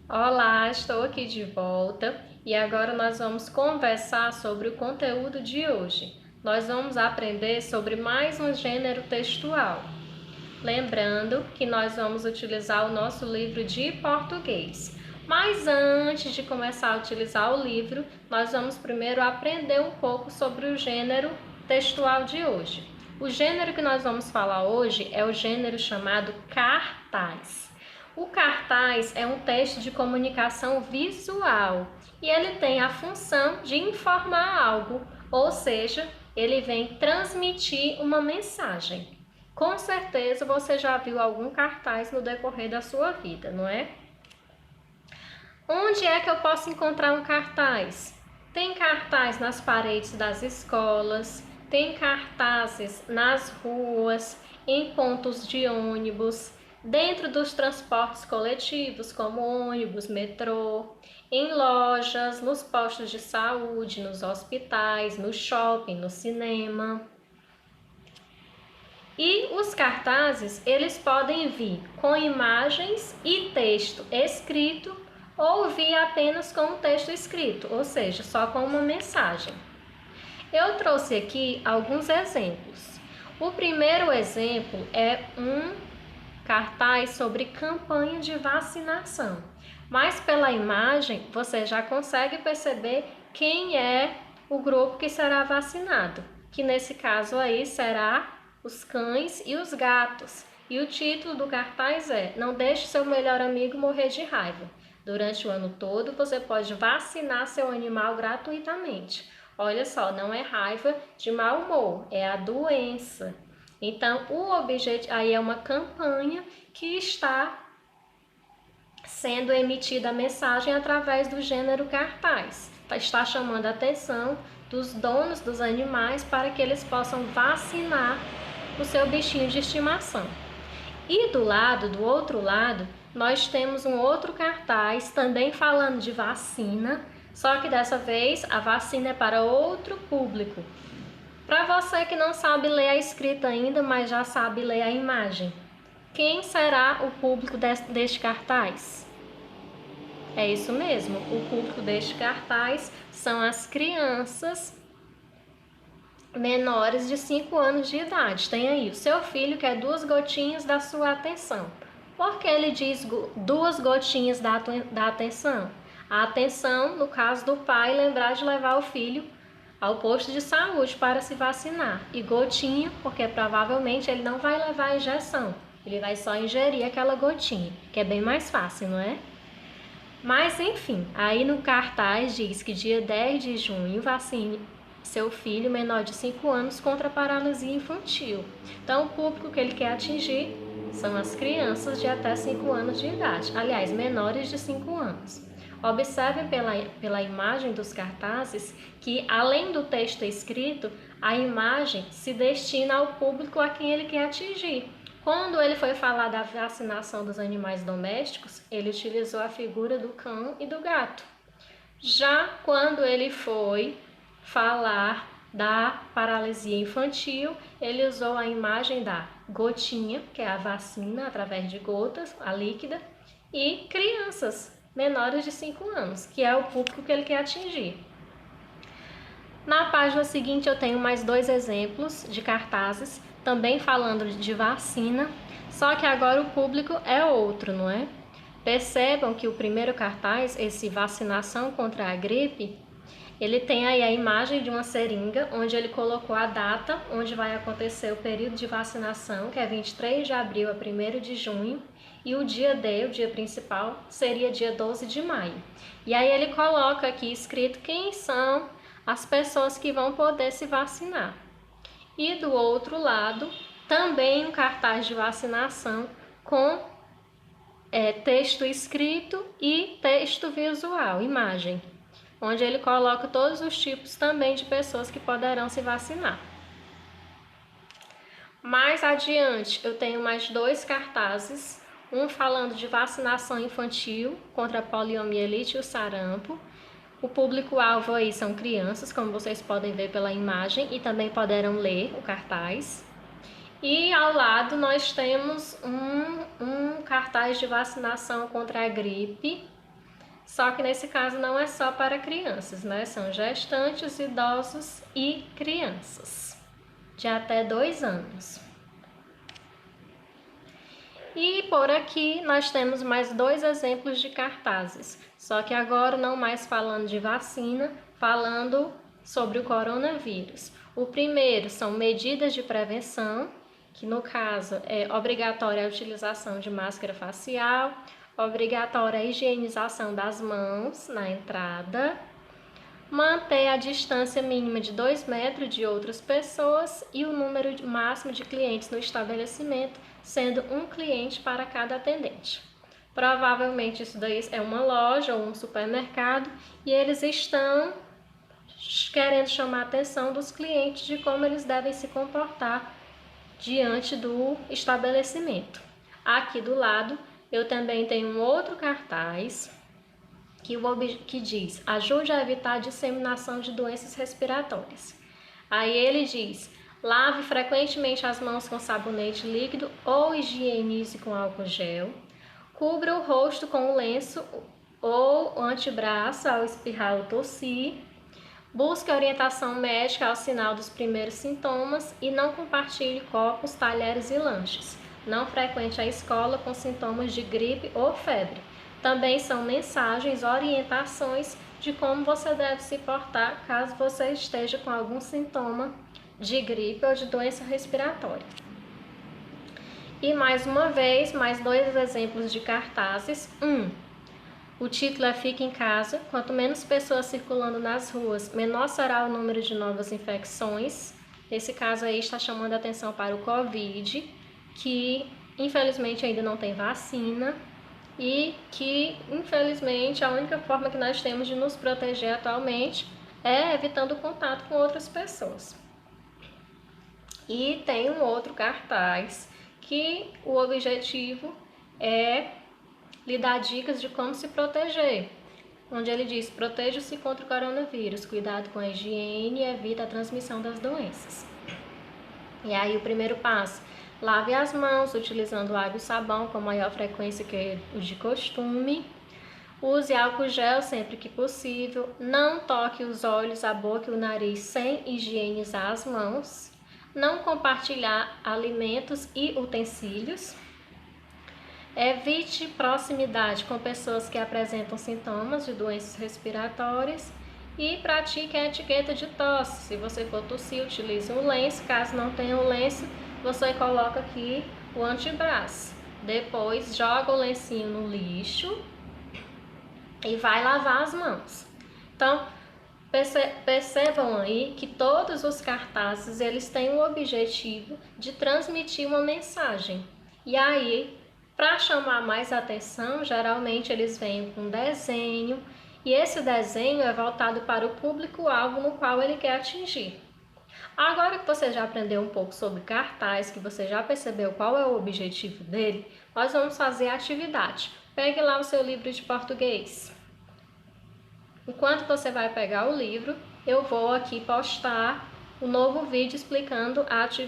Olá, estou aqui de volta e agora nós vamos conversar sobre o conteúdo de hoje. Nós vamos aprender sobre mais um gênero textual. Lembrando que nós vamos utilizar o nosso livro de português. Mas antes de começar a utilizar o livro, nós vamos primeiro aprender um pouco sobre o gênero textual de hoje. O gênero que nós vamos falar hoje é o gênero chamado cartaz. O cartaz é um texto de comunicação visual e ele tem a função de informar algo, ou seja, ele vem transmitir uma mensagem. Com certeza você já viu algum cartaz no decorrer da sua vida, não é? Onde é que eu posso encontrar um cartaz? Tem cartaz nas paredes das escolas, tem cartazes nas ruas, em pontos de ônibus, dentro dos transportes coletivos, como ônibus, metrô, em lojas, nos postos de saúde, nos hospitais, no shopping, no cinema. E os cartazes, eles podem vir com imagens e texto escrito ou vir apenas com o texto escrito, ou seja, só com uma mensagem. Eu trouxe aqui alguns exemplos. O primeiro exemplo é um cartaz sobre campanha de vacinação. Mas pela imagem, você já consegue perceber quem é o grupo que será vacinado, que nesse caso aí será os cães e os gatos. E o título do cartaz é: Não deixe seu melhor amigo morrer de raiva. Durante o ano todo, você pode vacinar seu animal gratuitamente. Olha só, não é raiva de mau humor, é a doença. Então, o objetivo aí é uma campanha que está sendo emitida a mensagem através do gênero cartaz. Está chamando a atenção dos donos dos animais para que eles possam vacinar o seu bichinho de estimação. E do outro lado, nós temos um outro cartaz também falando de vacina, só que dessa vez a vacina é para outro público. Para você que não sabe ler a escrita ainda, mas já sabe ler a imagem, quem será o público deste cartaz? É isso mesmo, o público deste cartaz são as crianças menores de 5 anos de idade. Tem aí o seu filho quer 2 gotinhas da sua atenção. Por que ele diz 2 gotinhas da atenção? A atenção, no caso do pai, lembrar de levar o filho ao posto de saúde para se vacinar. E gotinha, porque provavelmente ele não vai levar a injeção. Ele vai só ingerir aquela gotinha, que é bem mais fácil, não é? Mas enfim, aí no cartaz diz que dia 10 de junho vacine seu filho menor de 5 anos contra a paralisia infantil. Então o público que ele quer atingir são as crianças de até 5 anos de idade, aliás, menores de 5 anos. Observem pela imagem dos cartazes que, além do texto escrito, a imagem se destina ao público a quem ele quer atingir. Quando ele foi falar da vacinação dos animais domésticos, ele utilizou a figura do cão e do gato. Já quando ele foi falar da paralisia infantil, ele usou a imagem da gotinha, que é a vacina através de gotas, a líquida, e crianças menores de 5 anos, que é o público que ele quer atingir. Na página seguinte eu tenho mais 2 exemplos de cartazes, também falando de vacina, só que agora o público é outro, não é? Percebam que o primeiro cartaz, esse vacinação contra a gripe, ele tem aí a imagem de uma seringa, onde ele colocou a data, onde vai acontecer o período de vacinação, que é 23 de abril a 1º de junho, e o dia D, o dia principal, seria dia 12 de maio. E aí ele coloca aqui escrito quem são as pessoas que vão poder se vacinar. E do outro lado, também um cartaz de vacinação com texto escrito e texto visual, imagem, onde ele coloca todos os tipos também de pessoas que poderão se vacinar. Mais adiante, eu tenho mais 2 cartazes, um falando de vacinação infantil contra a poliomielite e o sarampo. O público-alvo aí são crianças, como vocês podem ver pela imagem, e também poderão ler o cartaz. E ao lado nós temos um cartaz de vacinação contra a gripe, só que nesse caso não é só para crianças, né? São gestantes, idosos e crianças de até 2 anos. E por aqui nós temos mais 2 exemplos de cartazes, só que agora não mais falando de vacina, falando sobre o coronavírus. O primeiro são medidas de prevenção, que no caso é obrigatória a utilização de máscara facial, obrigatória a higienização das mãos na entrada, manter a distância mínima de 2 metros de outras pessoas e o número máximo de clientes no estabelecimento, sendo um cliente para cada atendente. Provavelmente isso daí é uma loja ou um supermercado e eles estão querendo chamar a atenção dos clientes de como eles devem se comportar diante do estabelecimento. Aqui do lado eu também tenho um outro cartaz que diz: ajude a evitar a disseminação de doenças respiratórias. Aí ele diz: lave frequentemente as mãos com sabonete líquido ou higienize com álcool gel. Cubra o rosto com um lenço ou antebraço ao espirrar ou tossir. Busque orientação médica ao sinal dos primeiros sintomas e não compartilhe copos, talheres e lanches. Não frequente a escola com sintomas de gripe ou febre. Também são mensagens, orientações de como você deve se portar caso você esteja com algum sintoma de gripe ou de doença respiratória. E mais uma vez, mais 2 exemplos de cartazes. O título é Fique em casa. Quanto menos pessoas circulando nas ruas, menor será o número de novas infecções. Nesse caso aí está chamando a atenção para o Covid, que infelizmente ainda não tem vacina e que infelizmente a única forma que nós temos de nos proteger atualmente é evitando o contato com outras pessoas. E tem um outro cartaz que o objetivo é lhe dar dicas de como se proteger, onde ele diz: proteja-se contra o coronavírus, cuidado com a higiene e evita a transmissão das doenças. E aí o primeiro passo: lave as mãos utilizando água e sabão com maior frequência que o de costume. Use álcool gel sempre que possível. Não toque os olhos, a boca e o nariz sem higienizar as mãos. Não compartilhar alimentos e utensílios. Evite proximidade com pessoas que apresentam sintomas de doenças respiratórias e pratique a etiqueta de tosse. Se você for tossir, utilize um lenço. Caso não tenha um lenço, você coloca aqui o antebraço. Depois joga o lencinho no lixo e vai lavar as mãos. Então, percebam aí que todos os cartazes eles têm o objetivo de transmitir uma mensagem. E aí, para chamar mais atenção, geralmente eles vêm com desenho, e esse desenho é voltado para o público-alvo no qual ele quer atingir. Agora que você já aprendeu um pouco sobre cartaz, que você já percebeu qual é o objetivo dele, nós vamos fazer a atividade. Pegue lá o seu livro de português. Enquanto você vai pegar o livro, eu vou aqui postar um novo vídeo explicando a atividade.